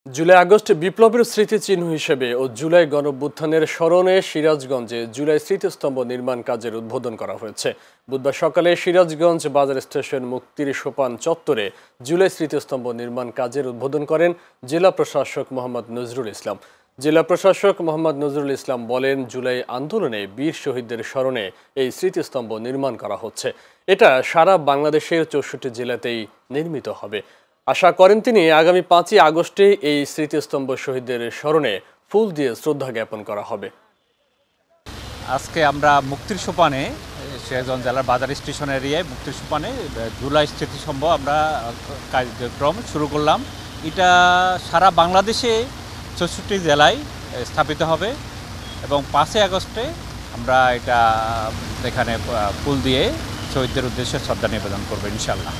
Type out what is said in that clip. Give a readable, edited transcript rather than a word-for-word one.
July August বিপ্লবের স্মৃতিচিহ্ন হিসেবে ও জুলাই গণঅভ্যুত্থানের স্মরণে সিরাজগঞ্জে জুলাই স্মৃতিস্তম্ভ নির্মাণ কাজের উদ্বোধন করা হয়েছে। বুধবার সকালে সিরাজগঞ্জ বাজার স্টেশন মুক্তির সোপান চত্বরে জুলাই স্মৃতিস্তম্ভ নির্মাণ কাজের উদ্বোধন করেন জেলা প্রশাসক মোহাম্মদ নজরুল ইসলাম। জেলা প্রশাসক মোহাম্মদ নজরুল ইসলাম বলেন, জুলাই আন্দোলনে বীর শহীদদের স্মরণে এই স্মৃতিস্তম্ভ নির্মাণ করা হচ্ছে। এটা সারা বাংলাদেশের ৬৪ জেলাতেই নির্মিত হবে। আশা করেন তিনি, আগামী ৫ই আগস্টে এই স্মৃতিস্তম্ভ শহীদদের স্মরণে ফুল দিয়ে শ্রদ্ধা জ্ঞাপন করা হবে। আজকে আমরা মুক্তির সোপানে, সিরাজগঞ্জ জেলার বাজার স্টেশন এরিয়ায় মুক্তির সোপানে জুলাই স্মৃতিস্তম্ভ আমরা কার্যক্রম শুরু করলাম। এটা সারা বাংলাদেশে ৬৪ জেলায় স্থাপিত হবে এবং ৫ই আগস্টে আমরা এটা এখানে ফুল দিয়ে শহীদদের উদ্দেশ্যে শ্রদ্ধা নিবেদন করবো ইনশাআল্লাহ।